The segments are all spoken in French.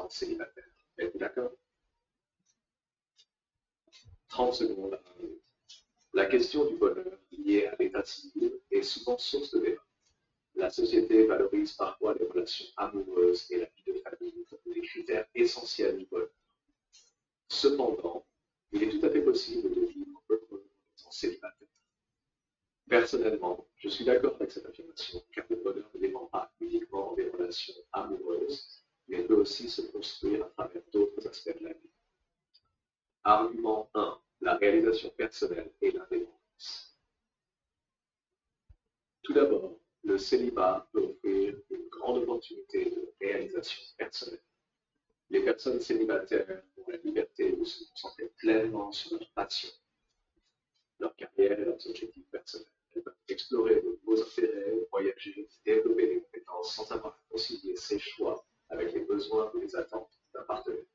étant célibataire. Êtes-vous d'accord? 30 secondes. La question du bonheur liée à l'état civil est souvent source de débat. La société valorise parfois les relations amoureuses et la vie de famille comme des critères essentiels du bonheur. Cependant, il est tout à fait possible de vivre heureux en célibataire. Personnellement, je suis d'accord avec cette affirmation, car le bonheur ne dépend pas uniquement des relations amoureuses, mais peut aussi se construire à travers d'autres aspects de la vie. Argument 1. La réalisation personnelle et l'indépendance. Tout d'abord, le célibat peut offrir une grande opportunité de réalisation personnelle. Les personnes célibataires ont la liberté de se concentrer pleinement sur leur passion, leur carrière et leurs objectifs personnels. Elles peuvent explorer de nouveaux intérêts, voyager, développer des compétences sans avoir à concilier ses choix avec les besoins ou les attentes d'un partenaire.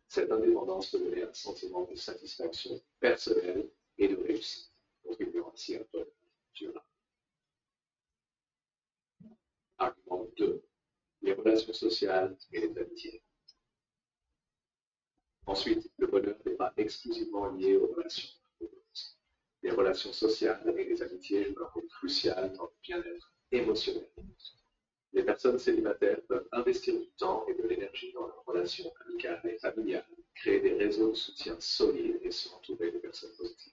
Cette indépendance peut donner un sentiment de satisfaction personnelle et de réussite, contribuant ainsi à un bonheur durable. Argument 2. Les relations sociales et les amitiés. Ensuite, le bonheur n'est pas exclusivement lié aux relations amoureuses. Les relations sociales et les amitiés jouent un rôle crucial dans le bien-être émotionnel. Les personnes célibataires peuvent investir du temps et de l'énergie dans leurs relations amicales et familiales, créer des réseaux de soutien solides et s'entourer de personnes positives.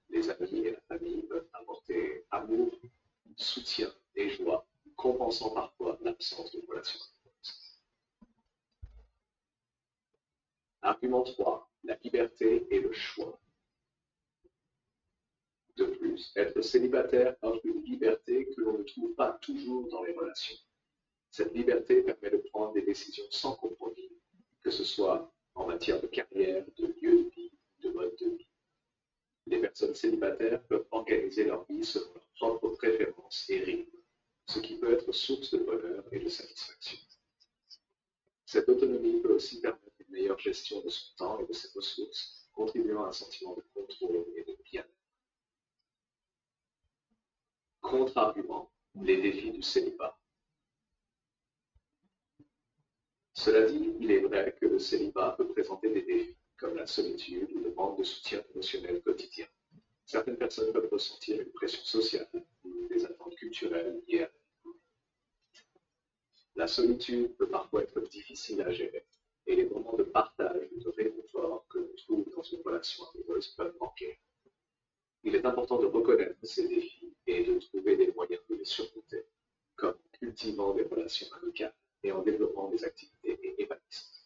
Les amis et la famille peuvent apporter amour, soutien et joie, compensant parfois l'absence de relations amoureuses. Argument 3. La liberté et le choix. De plus, être célibataire offre une liberté que l'on ne trouve pas toujours dans les relations. Cette liberté permet de prendre des décisions sans compromis, que ce soit en matière de carrière, de lieu de vie, de mode de vie. Les personnes célibataires peuvent organiser leur vie selon leurs propres préférences et rythmes, ce qui peut être source de bonheur et de satisfaction. Cette autonomie peut aussi permettre une meilleure gestion de son temps et de ses ressources, contribuant à un sentiment de contrôle et de bien-être. Contre-argument, les défis du célibat. Cela dit, il est vrai que le célibat peut présenter des défis, comme la solitude ou le manque de soutien émotionnel quotidien. Certaines personnes peuvent ressentir une pression sociale ou des attentes culturelles liées à la vie. La solitude peut parfois être difficile à gérer, et les moments de partage ou de réconfort que l'on trouve dans une relation amoureuse peuvent manquer. Il est important de reconnaître ces défis et de trouver des moyens de les surmonter, comme en cultivant des relations amicales et en développant des activités épanouissantes.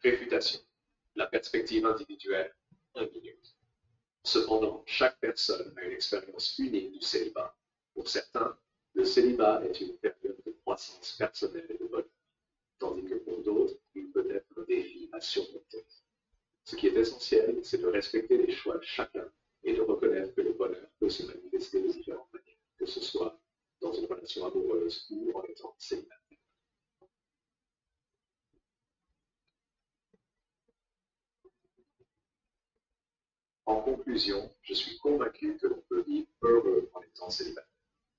Réfutation. La perspective individuelle, 1 minute. Cependant, chaque personne a une expérience unique du célibat. Pour certains, le célibat est une période de croissance personnelle et de bonheur, tandis que pour d'autres, il peut être un défi à surmonter. Ce qui est essentiel, c'est de respecter les choix de chacun et de reconnaître que le bonheur peut se manifester de différentes manières, que ce soit dans une relation amoureuse ou en étant célibataire. En conclusion, je suis convaincu que l'on peut vivre heureux en étant célibataire.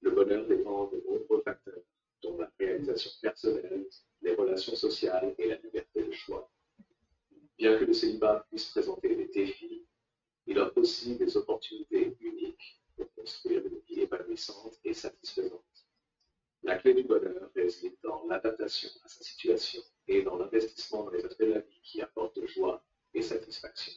Le bonheur dépend de nombreux facteurs, dont la réalisation personnelle, les relations sociales et la liberté de choix. Bien que le célibat puisse présenter des défis, il offre aussi des opportunités uniques pour construire une vie épanouissante et satisfaisante. La clé du bonheur réside dans l'adaptation à sa situation et dans l'investissement dans les aspects de la vie qui apportent joie et satisfaction.